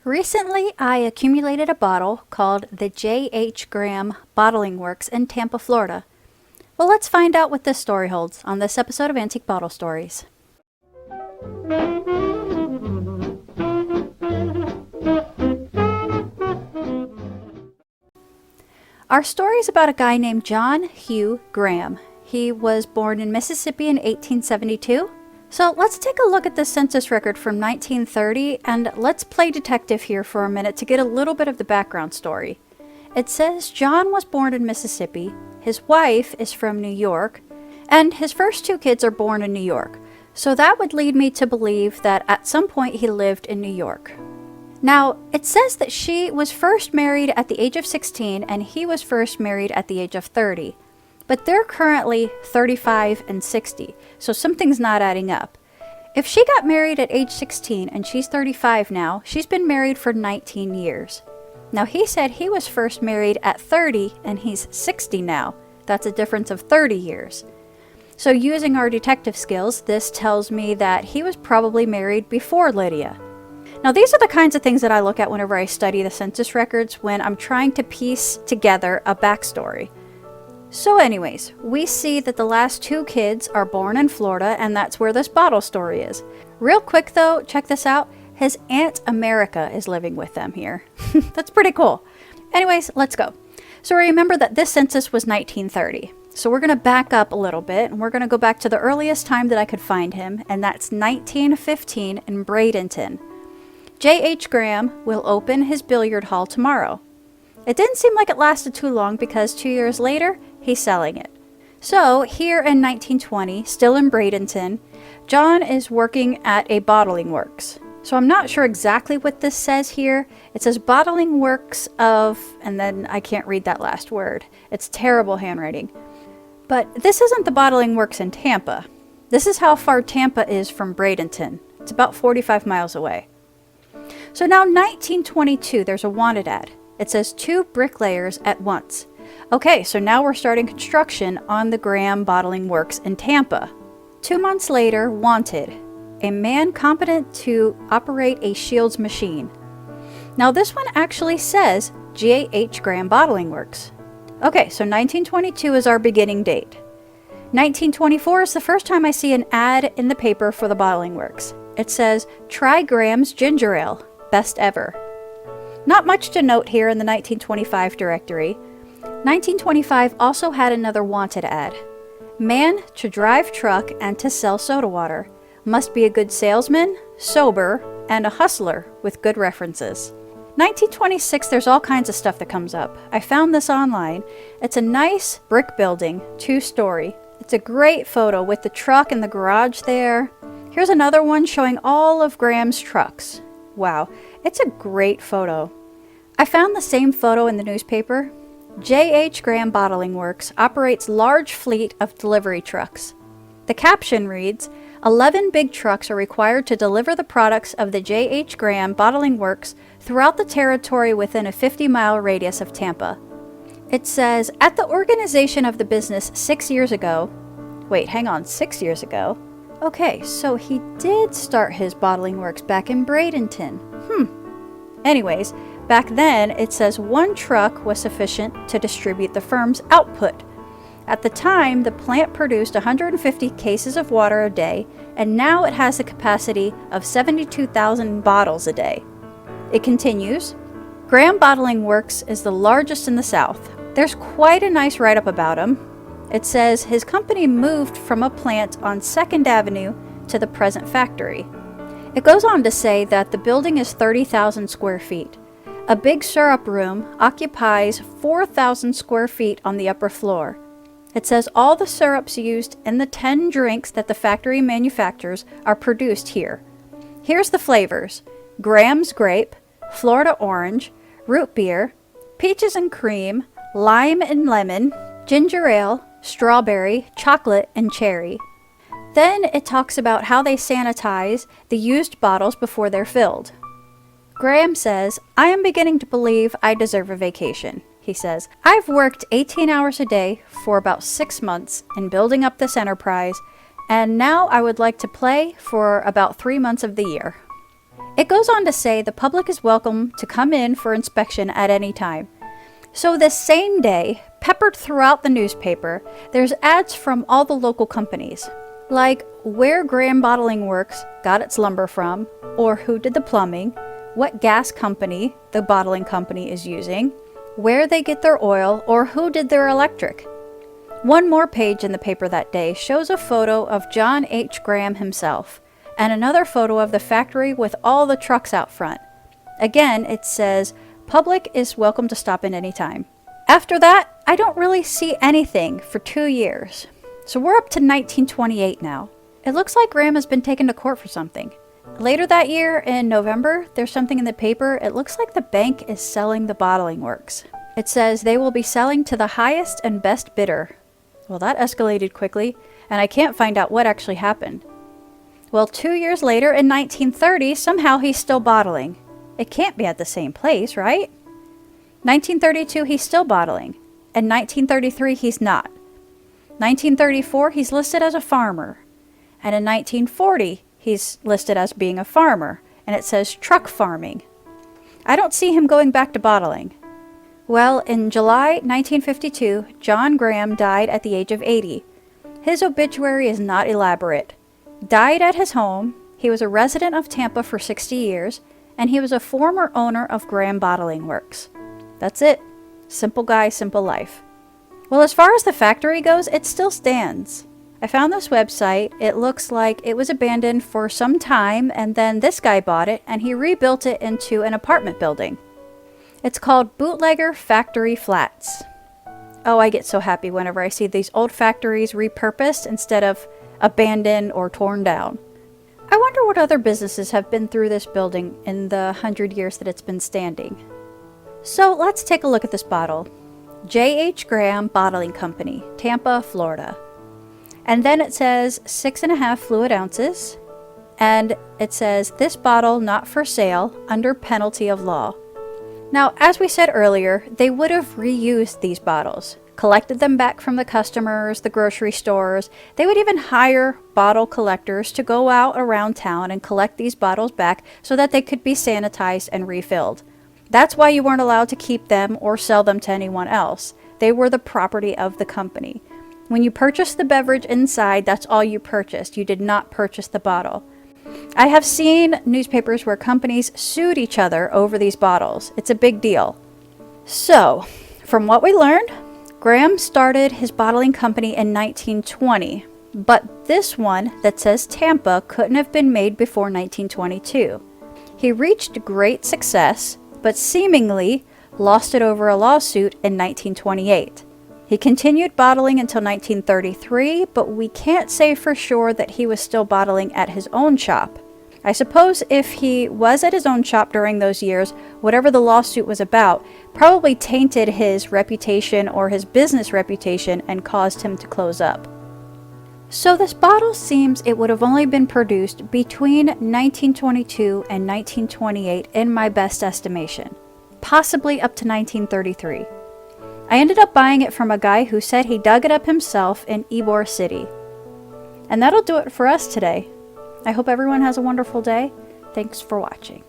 Recently, I accumulated a bottle called the J.H. Graham Bottling Works in Tampa, Florida. Well, let's find out what this story holds on this episode of Antique Bottle Stories. Our story is about a guy named John Hugh Graham. He was born in Mississippi in 1872. So let's take a look at the census record from 1930 and let's play detective here for a minute to get a little bit of the background story. It says John was born in Mississippi, his wife is from New York, and his first two kids are born in New York. So that would lead me to believe that at some point he lived in New York. Now, it says that she was first married at the age of 16 and he was first married at the age of 30. But they're currently 35 and 60, so something's not adding up. If she got married at age 16 and she's 35 now, she's been married for 19 years. Now, he said he was first married at 30 and he's 60 now. That's a difference of 30 years. So using our detective skills, this tells me that he was probably married before Lydia. Now, these are the kinds of things that I look at whenever I study the census records when I'm trying to piece together a backstory. So anyways, we see that the last two kids are born in Florida, and that's where this bottle story is. Real quick though, check this out. His Aunt America is living with them here. That's pretty cool. Anyways, let's go. So remember that this census was 1930. So we're going to back up a little bit, and we're going to go back to the earliest time that I could find him, and that's 1915 in Bradenton. J.H. Graham will open his billiard hall tomorrow. It didn't seem like it lasted too long because 2 years later, he's selling it. So here in 1920, still in Bradenton, John is working at a bottling works. So I'm not sure exactly what this says here. It says bottling works of, and then I can't read that last word. It's terrible handwriting. But this isn't the bottling works in Tampa. This is how far Tampa is from Bradenton. It's about 45 miles away. So now 1922, there's a wanted ad. It says 2 bricklayers at once. Okay, so now we're starting construction on the Graham Bottling Works in Tampa. 2 months later, wanted. A man competent to operate a Shields machine. Now this one actually says J.H. Graham Bottling Works. Okay, so 1922 is our beginning date. 1924 is the first time I see an ad in the paper for the bottling works. It says, try Graham's ginger ale, best ever. Not much to note here in the 1925 directory. 1925 also had another wanted ad. Man to drive truck and to sell soda water. Must be a good salesman, sober, and a hustler with good references. 1926, there's all kinds of stuff that comes up. I found this online. It's a nice brick building, 2-story. It's a great photo with the truck in the garage there. Here's another one showing all of Graham's trucks. Wow, it's a great photo. I found the same photo in the newspaper. J.H. Graham Bottling Works operates large fleet of delivery trucks. The caption reads, 11 big trucks are required to deliver the products of the J.H. Graham Bottling Works throughout the territory within a 50-mile radius of Tampa. It says, at the organization of the business 6 years ago. Wait, hang on, 6 years ago? Okay, so he did start his bottling works back in Bradenton. Anyways, back then it says 1 truck was sufficient to distribute the firm's output. At the time, the plant produced 150 cases of water a day, and now it has a capacity of 72,000 bottles a day. It continues, Graham Bottling Works is the largest in the South. There's quite a nice write-up about him. It says his company moved from a plant on 2nd Avenue to the present factory. It goes on to say that the building is 30,000 square feet. A big syrup room occupies 4,000 square feet on the upper floor. It says all the syrups used in the 10 drinks that the factory manufactures are produced here. Here's the flavors: Graham's grape, Florida orange, root beer, peaches and cream, lime and lemon, ginger ale, strawberry, chocolate, and cherry. Then it talks about how they sanitize the used bottles before they're filled. Graham says, I am beginning to believe I deserve a vacation. He says, I've worked 18 hours a day for about 6 months in building up this enterprise, and now I would like to play for about 3 months of the year. It goes on to say the public is welcome to come in for inspection at any time. So this same day, peppered throughout the newspaper, there's ads from all the local companies, like where Graham Bottling Works got its lumber from, or who did the plumbing, what gas company the bottling company is using, where they get their oil, or who did their electric. One more page in the paper that day shows a photo of John H. Graham himself, and another photo of the factory with all the trucks out front. Again, it says, public is welcome to stop in any time. After that, I don't really see anything for 2 years. So we're up to 1928 now. It looks like Graham has been taken to court for something. Later that year, in November, there's something in the paper. It looks like the bank is selling the bottling works. It says they will be selling to the highest and best bidder. Well, that escalated quickly, and I can't find out what actually happened. Well, 2 years later, in 1930, somehow he's still bottling. It can't be at the same place, right? 1932, he's still bottling. And 1933, he's not. 1934, he's listed as a farmer. And in 1940, he's listed as being a farmer. And it says truck farming. I don't see him going back to bottling. Well, in July 1952, John Graham died at the age of 80. His obituary is not elaborate. Died at his home. He was a resident of Tampa for 60 years. And he was a former owner of Graham Bottling Works. That's it. Simple guy, simple life. Well, as far as the factory goes, it still stands. I found this website. It looks like it was abandoned for some time, and then this guy bought it, and he rebuilt it into an apartment building. It's called Bootlegger Factory Flats. Oh, I get so happy whenever I see these old factories repurposed instead of abandoned or torn down. I wonder what other businesses have been through this building in the 100 years that it's been standing. So let's take a look at this bottle. J.H. Graham Bottling Company, Tampa, Florida. And then it says 6.5 fluid ounces. And it says, this bottle not for sale under penalty of law. Now, as we said earlier, they would have reused these bottles, collected them back from the customers, the grocery stores. They would even hire bottle collectors to go out around town and collect these bottles back so that they could be sanitized and refilled. That's why you weren't allowed to keep them or sell them to anyone else. They were the property of the company. When you purchased the beverage inside, that's all you purchased. You did not purchase the bottle. I have seen newspapers where companies sued each other over these bottles. It's a big deal. So, from what we learned, Graham started his bottling company in 1920, but this one that says Tampa couldn't have been made before 1922. He reached great success, but seemingly lost it over a lawsuit in 1928. He continued bottling until 1933, but we can't say for sure that he was still bottling at his own shop. I suppose if he was at his own shop during those years, whatever the lawsuit was about probably tainted his reputation or his business reputation and caused him to close up. So this bottle seems it would have only been produced between 1922 and 1928 in my best estimation, possibly up to 1933. I ended up buying it from a guy who said he dug it up himself in Ybor City. And that'll do it for us today. I hope everyone has a wonderful day. Thanks for watching.